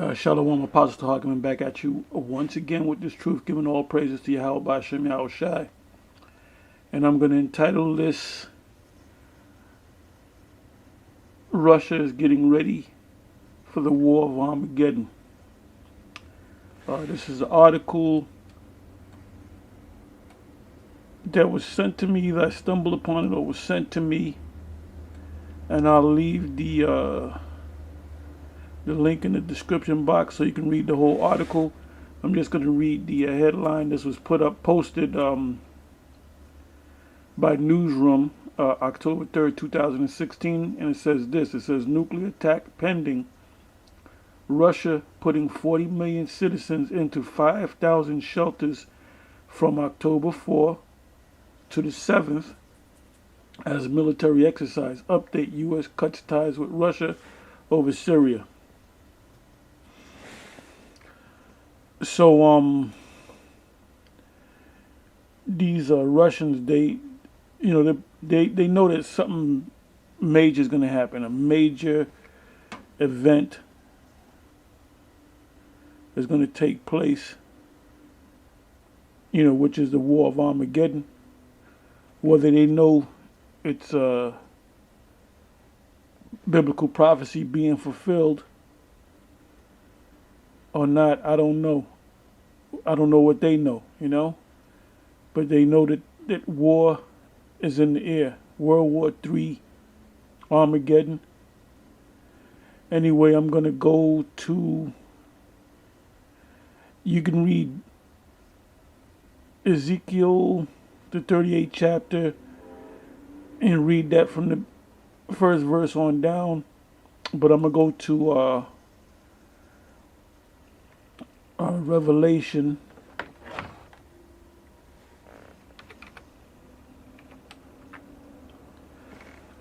Shalom, Apostle Harkiman, back at you once again with this truth, giving all praises to Yahweh B'Shem Yahweh Shai. And I'm going to entitle this, Russia is Getting Ready for the War of Armageddon. This is an article that was sent to me, that I stumbled upon it or was sent to me. And I'll leave the link in the description box so you can read the whole article. I'm just going to read the headline. This was posted by Newsroom, October 3rd, 2016, and it says this. It says, nuclear attack pending. Russia putting 40 million citizens into 5,000 shelters from October 4th to the 7th as military exercise. Update, U.S. cuts ties with Russia over Syria. So, these Russians, they know that something major is going to happen. A major event is going to take place, which is the War of Armageddon. Whether they know it's biblical prophecy being fulfilled or not, I don't know. I don't know what they know, But they know that war is in the air. World War III, Armageddon. Anyway, I'm going to go to, you can read Ezekiel, the 38th chapter, and read that from the first verse on down. But I'm going to go to Revelation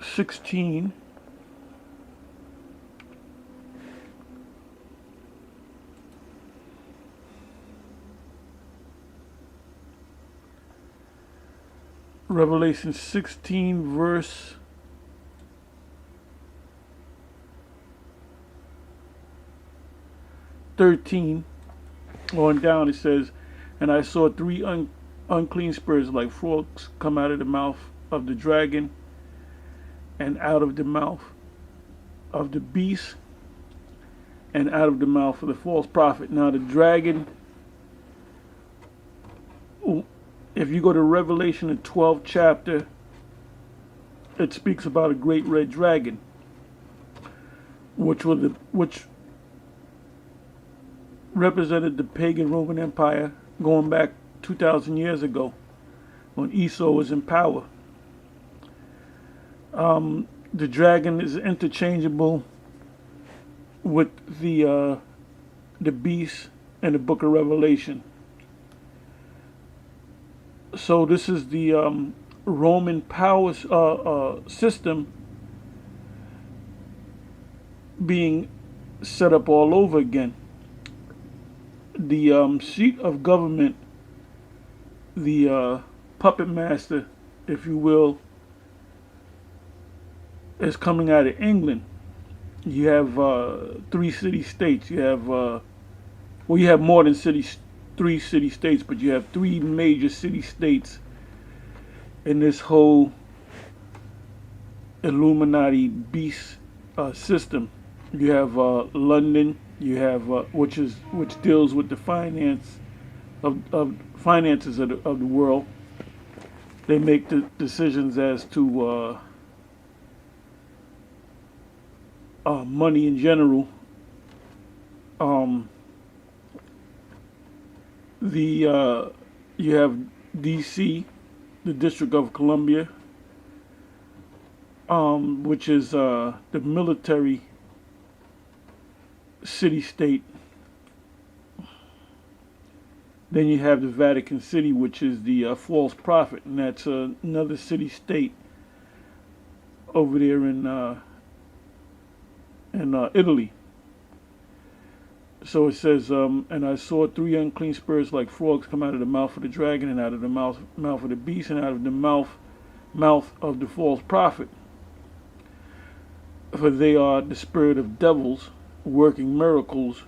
16. Revelation 16, verse 13 on down. It says, and I saw three unclean spirits like frogs come out of the mouth of the dragon and out of the mouth of the beast and out of the mouth of the false prophet. Now the dragon, if you go to Revelation, the 12th chapter, it speaks about a great red dragon, which represented the pagan Roman Empire going back 2,000 years ago when Esau was in power. The dragon is interchangeable with the beast in the book of Revelation. So this is the Roman power system being set up all over again. The seat of government, the puppet master, if you will, is coming out of England. You have 3 city-states. You have, you have more than 3 city-states, but you have 3 major city-states in this whole Illuminati beast system. You have London. You have which deals with the finances of the world. They make the decisions as to money in general. You have D.C., the District of Columbia, which is the military city-state. Then you have the Vatican City, which is the false prophet, and that's another city-state over there in Italy. So it says, and I saw 3 unclean spirits like frogs come out of the mouth of the dragon and out of the mouth of the beast and out of the mouth of the false prophet. For they are the spirit of devils working miracles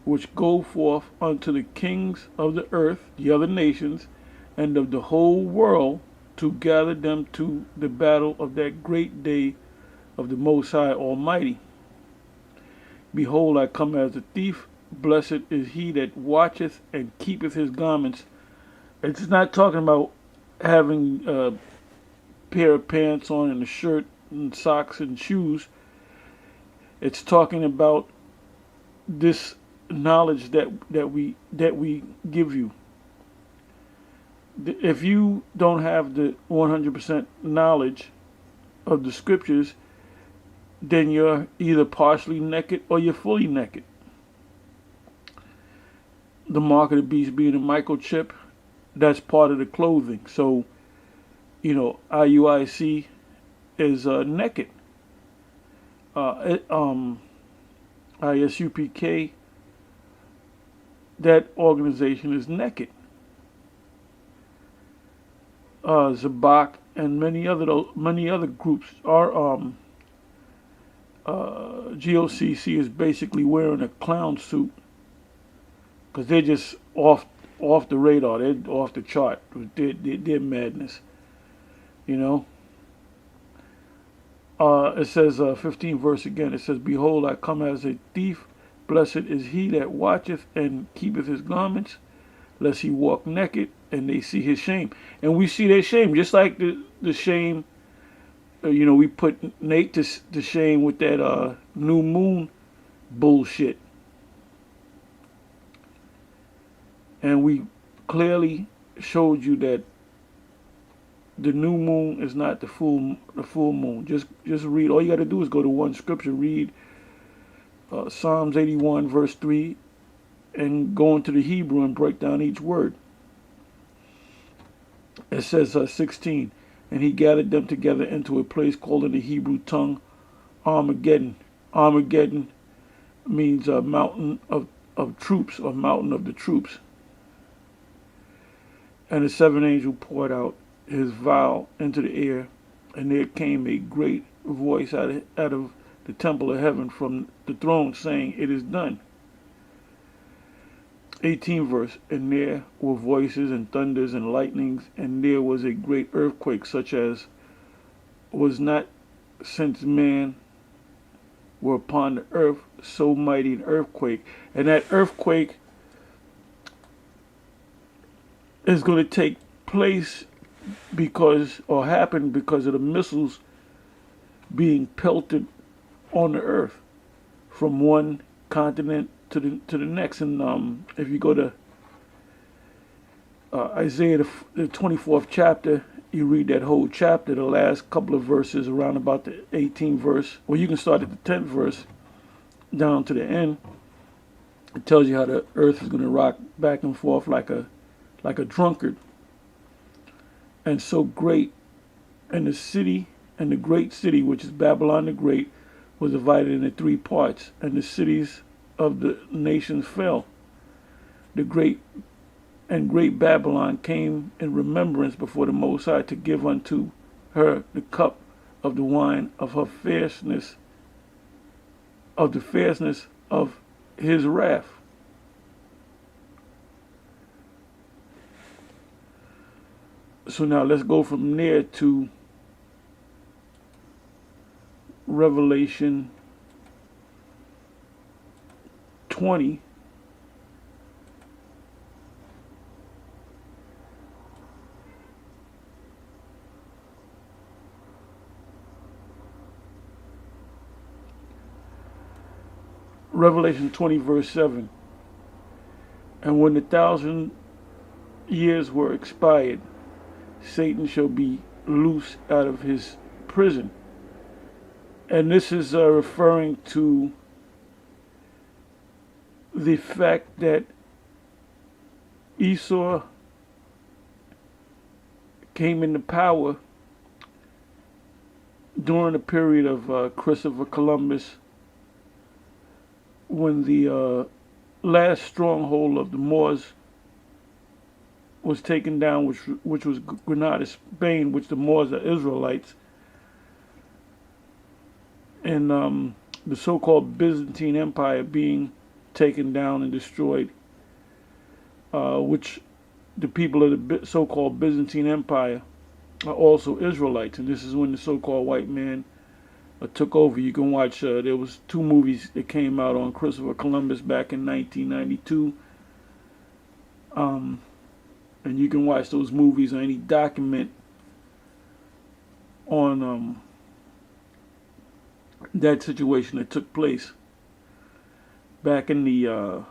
which go forth unto the kings of the earth, the other nations, and of the whole world, to gather them to the battle of that great day of the Most High Almighty. Behold, I come as a thief. Blessed is he that watcheth and keepeth his garments. It's not talking about having a pair of pants on and a shirt and socks and shoes. It's talking about this knowledge that we give you. If you don't have the 100% knowledge of the scriptures, then you're either partially naked or you're fully naked. The mark of the beast being a microchip, that's part of the clothing. So, IUIC is naked. ISUPK, that organization is naked. Zabak and many other groups are GOCC is basically wearing a clown suit because they're just off the radar. They're off the chart with their madness. It says 15 verse again. It says, "Behold, I come as a thief. Blessed is he that watcheth and keepeth his garments, lest he walk naked, and they see his shame." And we see their shame, just like the shame. We put Nate to shame with that new moon bullshit. And we clearly showed you that the new moon is not the full moon. Just read. All you got to do is go to one scripture, read Psalms 81 verse 3, and go into the Hebrew and break down each word. It says 16, "And he gathered them together into a place called in the Hebrew tongue Armageddon." Armageddon means a mountain of troops, or mountain of the troops. "And the seventh angel poured out his vial into the air, and there came a great voice out of the temple of heaven from the throne, saying, It is done." 18 verse, "And there were voices and thunders and lightnings, and there was a great earthquake, such as was not since man were upon the earth, so mighty an earthquake." And that earthquake is going to take place happen because of the missiles being pelted on the earth from one continent to the next. And if you go to Isaiah the 24th chapter, you read that whole chapter, the last couple of verses around about the 18th verse. Well, you can start at the 10th verse down to the end. It tells you how the earth is going to rock back and forth like a drunkard. And so great, and the great city, which is Babylon the Great, was divided into 3 parts, and the cities of the nations fell. The great Babylon came in remembrance before the Most High to give unto her the cup of the wine of her fierceness, of the fierceness of his wrath. So now let's go from there to Revelation 20. Revelation 20 verse 7. "And when the 1,000 years were expired, Satan shall be loose out of his prison." And this is referring to the fact that Esau came into power during the period of Christopher Columbus, when the last stronghold of the Moors was taken down, which was Granada, Spain, which the Moors are Israelites, and the so-called Byzantine Empire being taken down and destroyed, which the people of the so-called Byzantine Empire are also Israelites, and this is when the so-called white man took over. You can watch. There was two movies that came out on Christopher Columbus back in 1992, and you can watch those movies or any document on that situation that took place back in the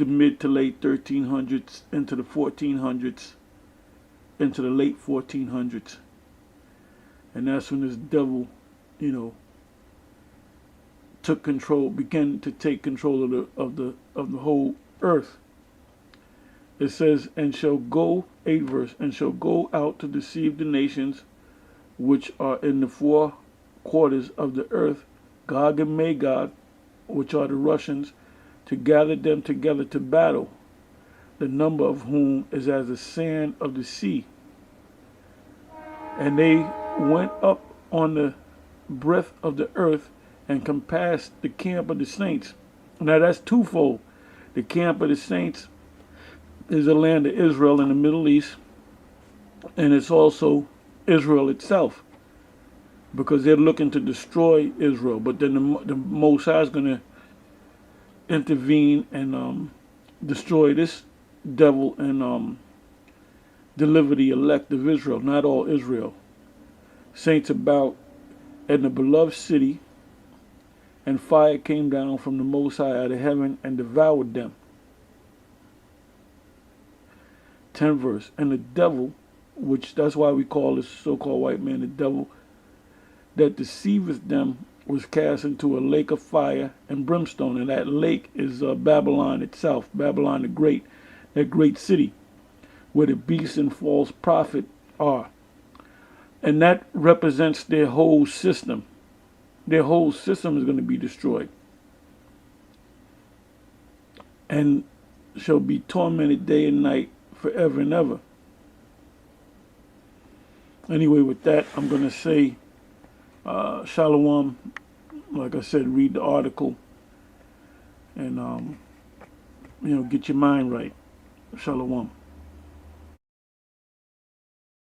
mid to late 1300s into the 1400s, into the late 1400s. And that's when this devil, took control, began to take control of the whole earth. It says, and shall go, 8th verse, and shall go out to deceive the nations which are in the four quarters of the earth, Gog and Magog, which are the Russians, to gather them together to battle, the number of whom is as the sand of the sea. And they went up on the breadth of the earth and compassed the camp of the saints. Now that's twofold. The camp of the saints is the land of Israel in the Middle East, and it's also Israel itself, because they're looking to destroy Israel. But then the Most High is going to intervene and destroy this devil and deliver the elect of Israel, not all Israel. Saints about in the beloved city, and fire came down from the Most High out of heaven and devoured them. 10th verse, and the devil, which that's why we call this so-called white man the devil, that deceiveth them, was cast into a lake of fire and brimstone. And that lake is Babylon itself, Babylon the Great, that great city where the beast and false prophet are. And that represents their whole system. Their whole system is going to be destroyed, and shall be tormented day and night forever and ever. Anyway, with that, I'm going to say Shalom. Like I said, read the article and, get your mind right. Shalom.